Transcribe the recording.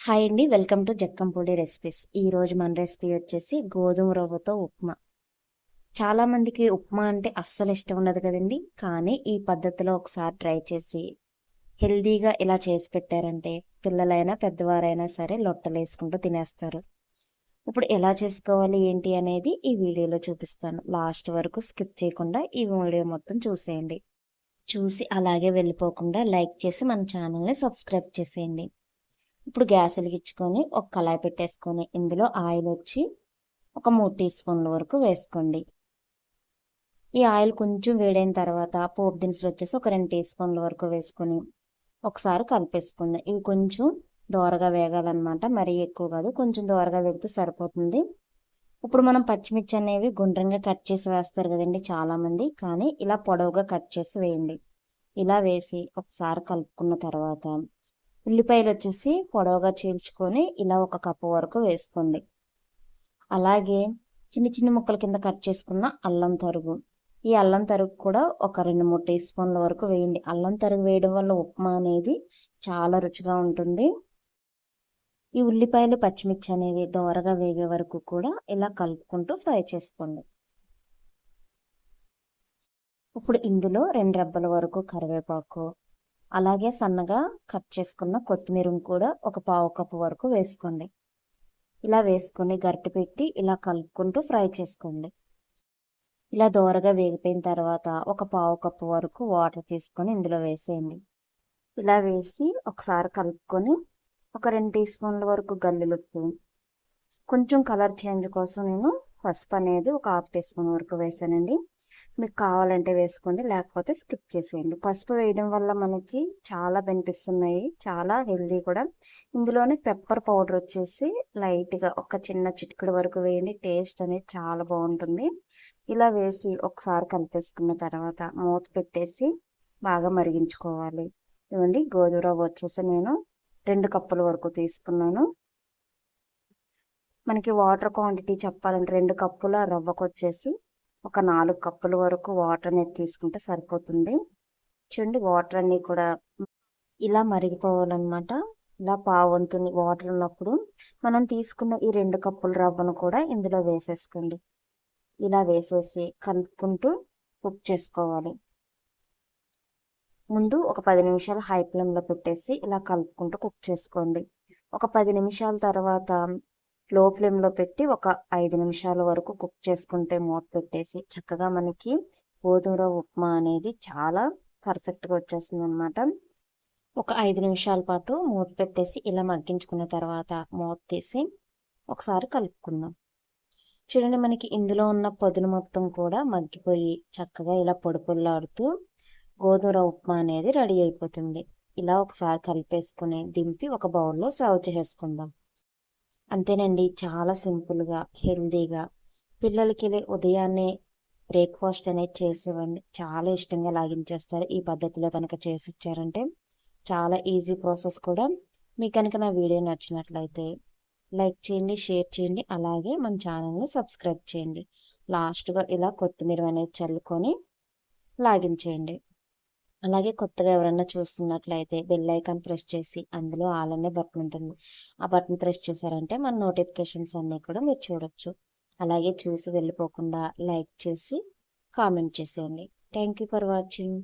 Hi అండి, welcome to Jakkampudi recipes. ఈరోజు మన రెసిపీ వచ్చేసి గోధుమ రవ్వతో ఉప్మా. చాలా మందికి ఉప్మా అంటే అస్సలు ఇష్టం ఉండదు కదండి. కానీ ఈ పద్ధతిలో ఒకసారి ట్రై చేసి హెల్దీగా ఇలా చేసి పెట్టారంటే పిల్లలైనా పెద్దవారైనా సరే లొట్టలు వేసుకుంటూ తినేస్తారు. ఇప్పుడు ఎలా చేసుకోవాలి ఏంటి అనేది ఈ వీడియోలో చూపిస్తాను. లాస్ట్ వరకు స్కిప్ చేయకుండా ఈ వీడియో మొత్తం చూసేయండి. చూసి అలాగే వెళ్ళిపోకుండా లైక్ చేసి మన ఛానల్ని సబ్స్క్రైబ్ చేసేయండి. ఇప్పుడు గ్యాస్ వెలిగించుకొని ఒక కళాయి పెట్టేసుకొని ఇందులో ఆయిల్ వచ్చి ఒక 3 టీ స్పూన్ల వరకు వేసుకోండి. ఈ ఆయిల్ కొంచెం వేడైన తర్వాత పోపు దినుసులు వచ్చేసి ఒక 2 టీ స్పూన్ల వరకు వేసుకొని ఒకసారి కలిపేసుకుంది. ఇవి కొంచెం దోరగా వేగాలన్నమాట, మరీ ఎక్కువ కాదు, కొంచెం దోరగా వేగితే సరిపోతుంది. ఇప్పుడు మనం పచ్చిమిర్చి అనేవి గుండ్రంగా కట్ చేసి వేస్తారు కదండి చాలామంది, కానీ ఇలా పొడవుగా కట్ చేసి వేయండి. ఇలా వేసి ఒకసారి కలుపుకున్న తర్వాత ఉల్లిపాయలు వచ్చేసి పొడవుగా చీల్చుకొని ఇలా 1 కప్పు వరకు వేసుకోండి. అలాగే చిన్న చిన్న ముక్కల కింద కట్ చేసుకున్న అల్లం తరుగు, ఈ అల్లం తరుగు కూడా ఒక 2-3 టీ స్పూన్ల వరకు వేయండి. అల్లం తరుగు వేయడం వల్ల ఉప్మా అనేది చాలా రుచిగా ఉంటుంది. ఈ ఉల్లిపాయలు పచ్చిమిర్చి అనేవి దోరగా వేగే వరకు కూడా ఇలా కలుపుకుంటూ ఫ్రై చేసుకోండి. ఇప్పుడు ఇందులో 2 రెబ్బల వరకు కరివేపాకు, అలాగే సన్నగా కట్ చేసుకున్న కొత్తిమీర కూడా ఒక పావు కప్పు వరకు వేసుకోండి. ఇలా వేసుకొని గరిటె పెట్టి ఇలా కలుపుకుంటూ ఫ్రై చేసుకోండి. ఇలా దోరగా వేగిపోయిన తర్వాత ఒక పావు కప్పు వరకు వాటర్ తీసుకొని ఇందులో వేసేయండి. ఇలా వేసి ఒకసారి కలుపుకొని ఒక 2 టీ స్పూన్ల వరకు గల్లులుప్పు, కొంచెం కలర్ చేంజ్ కోసం నేను పసుపు అనేది ఒక 1/2 టీ స్పూన్ వరకు వేసానండి. మీకు కావాలంటే వేసుకోండి, లేకపోతే స్కిప్ చేసేయండి. పసుపు వేయడం వల్ల మనకి చాలా బెనిఫిట్స్ ఉన్నాయి, చాలా హెల్దీ కూడా. ఇందులోనే పెప్పర్ పౌడర్ వచ్చేసి లైట్గా ఒక చిన్న చిటికెడు వరకు వేయండి, టేస్ట్ అనేది చాలా బాగుంటుంది. ఇలా వేసి ఒకసారి కలిపేసుకున్న తర్వాత మూత పెట్టేసి బాగా మరిగించుకోవాలి. ఇవ్వండి, గోధుమ రవ్వ వచ్చేసి నేను 2 కప్పుల వరకు తీసుకున్నాను. మనకి వాటర్ క్వాంటిటీ చెప్పాలంటే 2 కప్పుల రవ్వకు వచ్చేసి ఒక 4 కప్పుల వరకు వాటర్ అనేది తీసుకుంటే సరిపోతుంది. చూడండి, వాటర్ అన్నీ కూడా ఇలా మరిగిపోవాలన్నమాట. ఇలా పావంతు వాటర్ ఉన్నప్పుడు మనం తీసుకున్న ఈ 2 కప్పుల రవ్వను కూడా ఇందులో వేసేసుకోండి. ఇలా వేసేసి కలుపుకుంటూ కుక్ చేసుకోవాలి. ముందు ఒక 10 నిమిషాలు హై ఫ్లేమ్లో పెట్టేసి ఇలా కలుపుకుంటూ కుక్ చేసుకోండి. ఒక 10 నిమిషాల తర్వాత లో ఫ్లేమ్లో పెట్టి ఒక 5 నిమిషాల వరకు కుక్ చేసుకుంటే మూత పెట్టేసి చక్కగా మనకి గోధుమ రవ్వ ఉప్మా అనేది చాలా పర్ఫెక్ట్గా వచ్చేస్తుంది అనమాట. ఒక 5 నిమిషాల పాటు మూత పెట్టేసి ఇలా మగ్గించుకున్న తర్వాత మూత తీసి ఒకసారి కలుపుకుందాం. చూడండి, మనకి ఇందులో ఉన్న పొదును మొత్తం కూడా మగ్గిపోయి చక్కగా ఇలా పొడి పొడిలాడుతూ గోధుమ రవ్వ ఉప్మా అనేది రెడీ అయిపోతుంది. ఇలా ఒకసారి కలిపేసుకుని దింపి ఒక బౌల్లో సర్వ్ చేసుకుందాం. అంతేనండి, చాలా సింపుల్గా హెల్దీగా పిల్లలకి ఉదయాన్నే బ్రేక్ఫాస్ట్ అనేది చేసేవ్వండి, చాలా ఇష్టంగా లాగించేస్తారు. ఈ పద్ధతిలో కనుక చేసి ఇచ్చారంటే చాలా ఈజీ ప్రాసెస్ కూడా. మీకు కనుక నా వీడియో నచ్చినట్లయితే లైక్ చేయండి, షేర్ చేయండి, అలాగే మన ఛానల్ని సబ్స్క్రైబ్ చేయండి. లాస్ట్గా ఇలా కొత్తిమీర అనేది చల్లుకొని లాగించేయండి. అలాగే కొత్తగా ఎవరన్నా చూస్తున్నట్లయితే బెల్ ఐకాన్ ప్రెస్ చేసి అందులో ఆల్ అనే బటన్ ఉంటుంది, ఆ బటన్ ప్రెస్ చేశారంటే మన నోటిఫికేషన్స్ అన్నీ కూడా మీరు చూడొచ్చు. అలాగే చూసి వెళ్ళిపోకుండా లైక్ చేసి కామెంట్ చేసేయండి. Thank you for watching.